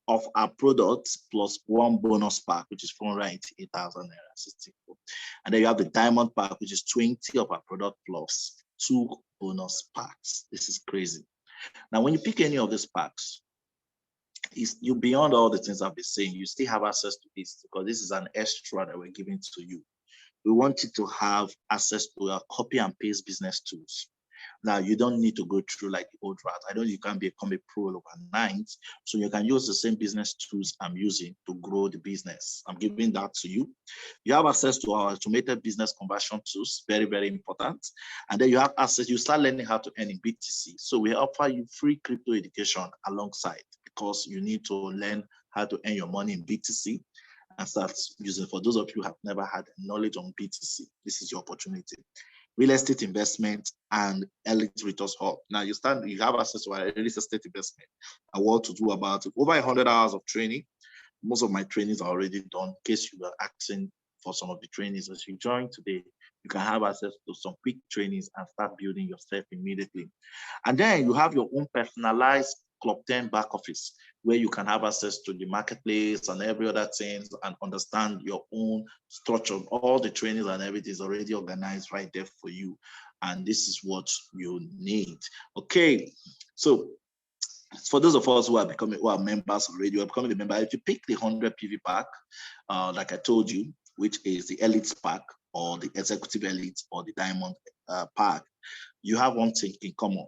of our products plus 1 bonus pack, which is 488,000 naira, 64. And then you have the diamond pack, which is 20 of our product plus 2 bonus packs. This is crazy. Now, when you pick any of these packs, you beyond all the things I've been saying, you still have access to this because this is an extra that we're giving to you. We want you to have access to our copy and paste business tools. Now, you don't need to go through like the old route. You can't become a pro overnight. So you can use the same business tools I'm using to grow the business. I'm giving that to you. You have access to our automated business conversion tools, very, very important. And then you have access, you start learning how to earn in BTC. So we offer you free crypto education alongside because you need to learn how to earn your money in BTC and start using. For those of you who have never had knowledge on BTC, this is your opportunity. Real estate investment and elite returns hub. Now you have access to our real estate investment and what to do about it. Over 100 hours of training. Most of my trainings are already done. In case you are asking for some of the trainings as you join today, you can have access to some quick trainings and start building yourself immediately. And then you have your own personalized Club 10 back office where you can have access to the marketplace and every other things and understand your own structure. All the trainings and everything is already organized right there for you. And this is what you need. Okay, so for those of us who are members already, who are becoming a member, if you pick the 100 PV pack, like I told you, which is the elite pack or the executive elite or the diamond pack, you have one thing in common.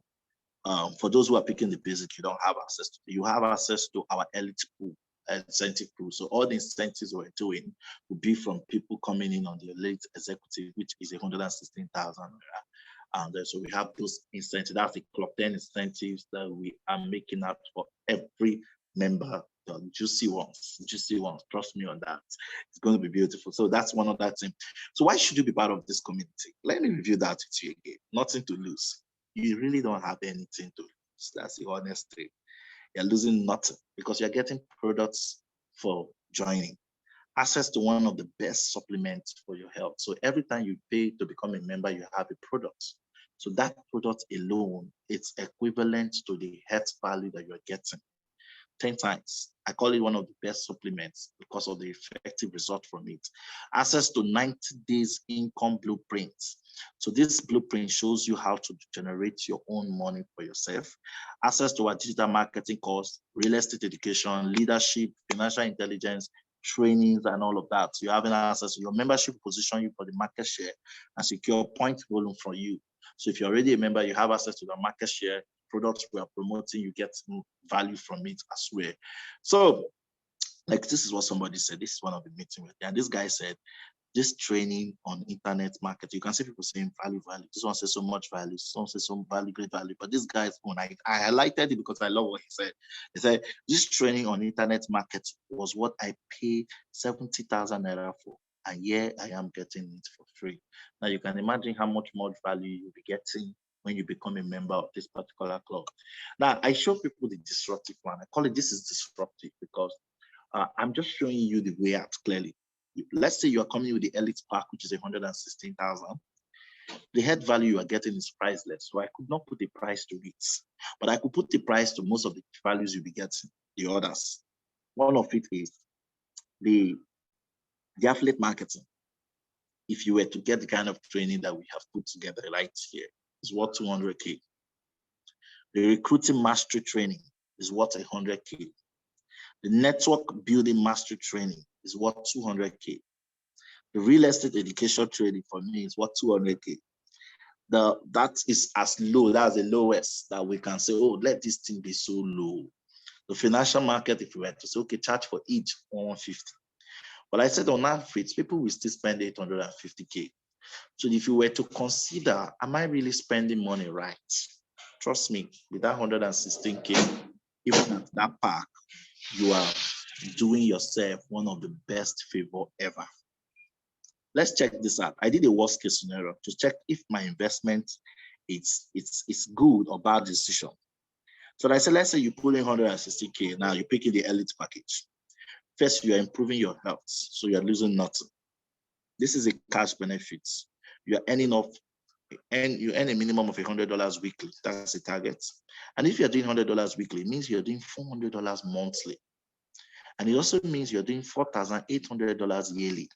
For those who are picking the basic, you don't have access to. You have access to our elite pool, incentive pool. So all the incentives we're doing will be from people coming in on the elite executive, which is 116,000 naira. And so we have those incentives. That's the Club 10 incentives that we are making out for every member. The juicy ones. Trust me on that. It's going to be beautiful. So that's one of that thing. So why should you be part of this community? Let me review that with you again. Nothing to lose. You really don't have anything to lose. That's the honest truth. You're losing nothing because you're getting products for joining. Access to one of the best supplements for your health. So every time you pay to become a member, you have a product. So that product alone, it's equivalent to the health value that you're getting 10 times. I call it one of the best supplements because of the effective result from it. Access to 90 days income blueprints. So this blueprint shows you how to generate your own money for yourself. Access to our digital marketing course, real estate education, leadership, financial intelligence, trainings, and all of that. So you have access to your membership, position you for the market share and secure point volume for you. So if you're already a member, you have access to the market share, products we are promoting, you get value from it as well. So like this is what somebody said, this is one of the meetings with, and this guy said, this training on internet marketing, you can see people saying value. This one says so much value, some say some value, great value. But this guy's one, I highlighted it because I love what he said. He said, this training on internet marketing was what I paid 70,000 naira for. And yeah, I am getting it for free. Now you can imagine how much more value you'll be getting when you become a member of this particular club. Now, I show people the disruptive one. I call it, this is disruptive because I'm just showing you the way out clearly. Let's say you are coming with the elite pack, which is 116,000. The head value you are getting is priceless. So I could not put a price to it, but I could put the price to most of the values you'll be getting, the others. One of it is the affiliate marketing. If you were to get the kind of training that we have put together right here, is worth 200K. The recruiting mastery training is worth 100K. The network building mastery training is worth 200K. The real estate education training for me is worth 200K. That is as low, that's the lowest that we can say, oh, let this thing be so low. The financial market, if you were to say, okay, charge for each 150. But I said on average, people will still spend 850K. So if you were to consider, am I really spending money right? Trust me, with that 116K, even at that park, you are doing yourself one of the best favor ever. Let's check this out. I did a worst case scenario to check if my investment it's good or bad decision. So I said, let's say you put in 160K, now you're picking the elite package. First, you are improving your health, so you're losing nothing. This is a cash benefit. You're earning off, and you earn a minimum of $100 weekly. That's the target. And if you're doing $100 weekly, it means you're doing $400 monthly. And it also means you're doing $4,800 yearly.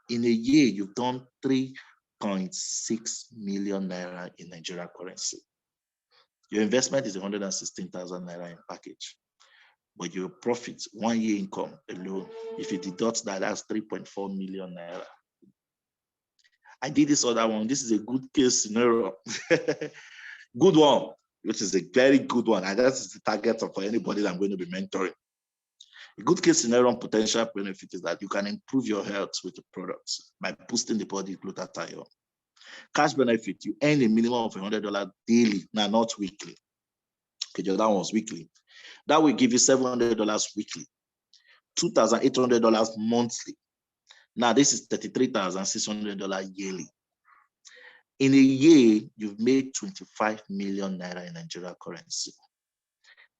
In a year, you've done 3.6 million naira in Nigerian currency. Your investment is 116,000 naira in package. But your profit, 1 year income alone, if you deduct that, that's 3.4 million naira. I did this other one. This is a good case scenario. Good one, which is a very good one. And that is the target for anybody that I'm going to be mentoring. A good case scenario potential benefit is that you can improve your health with the products by boosting the body glutathione. Cash benefit, you earn a minimum of $100 daily, now not weekly. Okay, that one's weekly. That will give you $700 weekly, $2,800 monthly. Now this is $33,600 yearly. In a year, you've made 25 million naira in Nigerian currency.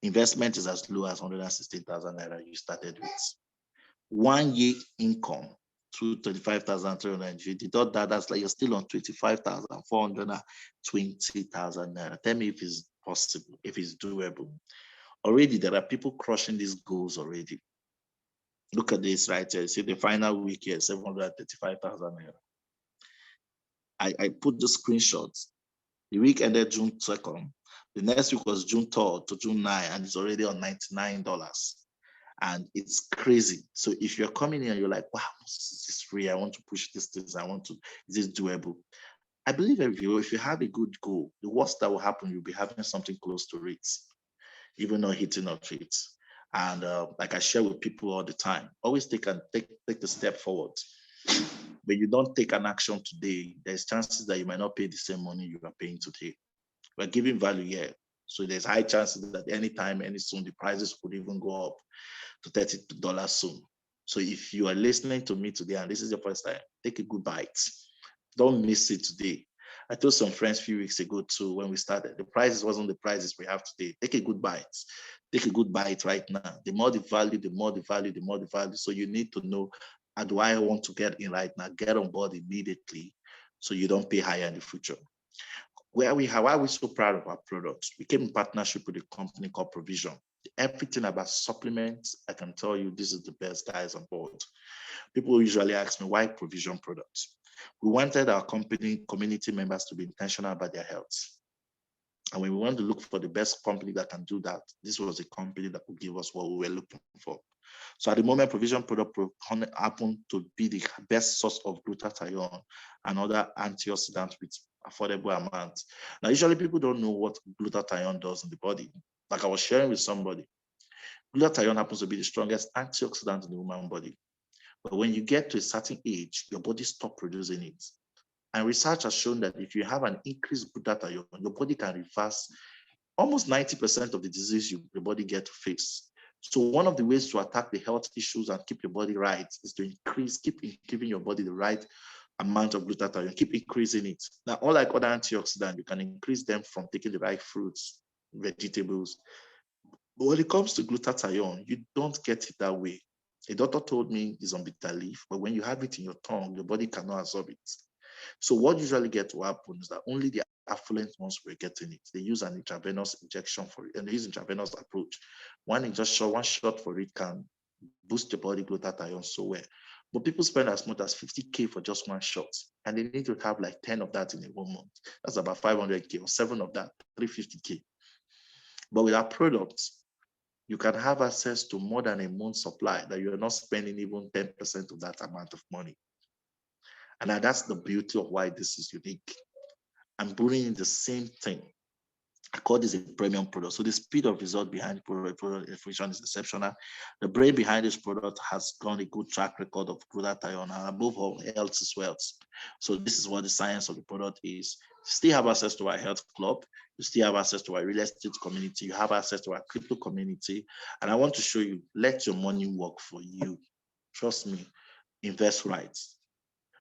Investment is as low as 116,000 naira you started with. 1 year income to 35,300. If you deduct that, that's like you're still on 25,420,000 naira. Tell me if it's possible, if it's doable. Already, there are people crushing these goals already. Look at this right here. See the final week here, 735,000 naira. I put the screenshots. The week ended June 2nd. The next week was June 3rd to June 9th, and it's already on $99. And it's crazy. So if you're coming in and you're like, wow, this is free, I want to push these things, is this doable? I believe if you have a good goal, the worst that will happen, you'll be having something close to it, even not hitting of it. And like I share with people all the time, always take the step forward. When you don't take an action today, there's chances that you might not pay the same money you are paying today. We're giving value here. So there's high chances that anytime, any soon, the prices could even go up to $30 soon. So if you are listening to me today and this is your first time, take a good bite. Don't miss it today. I told some friends a few weeks ago too, when we started, the prices wasn't the prices we have today. Take a good bite. Take a good bite right now. The more the value, the more the value, the more the value. So you need to know, how do I want to get in right now? Get on board immediately so you don't pay higher in the future. Why are we so proud of our products? We came in partnership with a company called Provision. Everything about supplements, I can tell you this is the best guys on board. People usually ask me, why Provision products? We wanted our community members to be intentional about their health. And when we want to look for the best company that can do that, this was a company that would give us what we were looking for. So at the moment, Provision product happened to be the best source of glutathione and other antioxidants with affordable amounts. Now, usually people don't know what glutathione does in the body. Like I was sharing with somebody, glutathione happens to be the strongest antioxidant in the human body. But when you get to a certain age, your body stops producing it. And research has shown that if you have an increased glutathione, your body can reverse almost 90% of the disease your body gets to face. So one of the ways to attack the health issues and keep your body right is to keep giving your body the right amount of glutathione, keep increasing it. Now, unlike other antioxidants, you can increase them from taking the right fruits, vegetables. But when it comes to glutathione, you don't get it that way. A doctor told me it's on bitter leaf, but when you have it in your tongue, your body cannot absorb it. So what usually gets to happen is that only the affluent ones were getting it. They use an intravenous injection for it, and they use intravenous approach. One shot for it can boost your body glutathione so well. But people spend as much as 50K for just one shot, and they need to have like 10 of that in a 1 month. That's about 500K, or 7 of that, 350K. But with our products, you can have access to more than a month's supply that you're not spending even 10% of that amount of money. And that's the beauty of why this is unique. I'm bringing the same thing I call this a premium product. So the speed of result behind the product information is exceptional. The brain behind this product has gone a good track record of glutathione, and above all, health is wealth. So this is what the science of the product is. You still have access to our health club. You still have access to our real estate community. You have access to our crypto community. And I want to show you, let your money work for you. Trust me, invest right.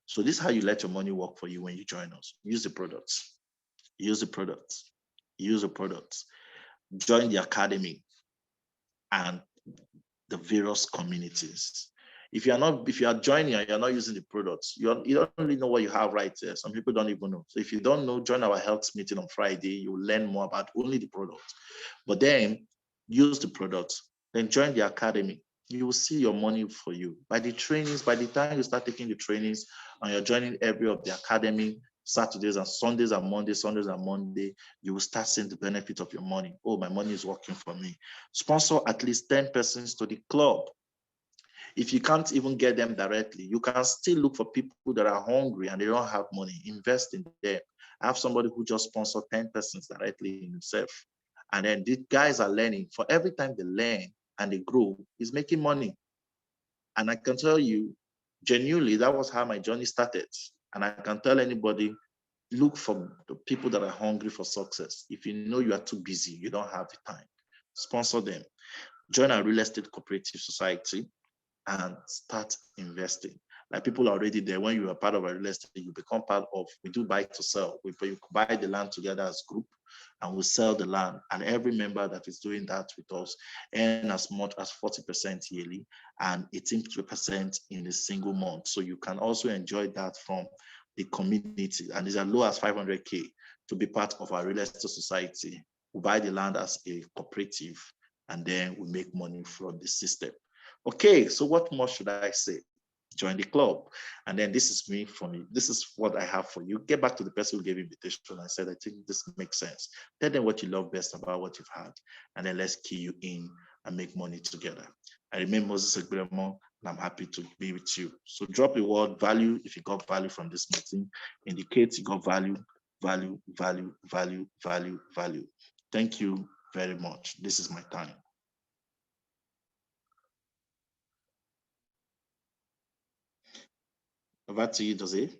So this is how you let your money work for you when you join us. Use the products. Use the products. Use the products. Join the academy and the various communities. If you are joining and you're not using the products, you don't really know what you have right there. Some people don't even know. So if you don't know, join our health meeting on Friday. You'll learn more about only the products. But then use the products. Then join the academy. You will see your money for you. By the trainings, by the time you start taking the trainings and you're joining every of the academy, Saturdays and Sundays and Monday, you will start seeing the benefit of your money. Oh, my money is working for me. Sponsor at least 10 persons to the club. If you can't even get them directly, you can still look for people that are hungry and they don't have money. Invest in them. I have somebody who just sponsored 10 persons directly in himself. And then these guys are learning. For every time they learn and they grow, he's making money. And I can tell you, genuinely, that was how my journey started. And I can tell anybody, look for the people that are hungry for success. If you know you are too busy, you don't have the time, sponsor them. Join a real estate cooperative society and start investing. Like people are already there. When you are part of a real estate, you become part of, we do buy to sell. We buy the land together as a group and we sell the land. And every member that is doing that with us earn as much as 40% yearly and 18% in a single month. So you can also enjoy that from the community. And it's as low as 500K to be part of our real estate society. We buy the land as a cooperative and then we make money from the system. Okay, so what more should I say? Join the club. And then this is me for me. This is what I have for you. Get back to the person who gave invitation. I said, I think this makes sense. Tell them what you love best about what you've had. And then let's key you in and make money together. I remain Moses Egberemo, and I'm happy to be with you. So drop the word value if you got value from this meeting. Indicate you got value, value, value, value, value, value. Thank you very much. This is my time. Over to you, Jose.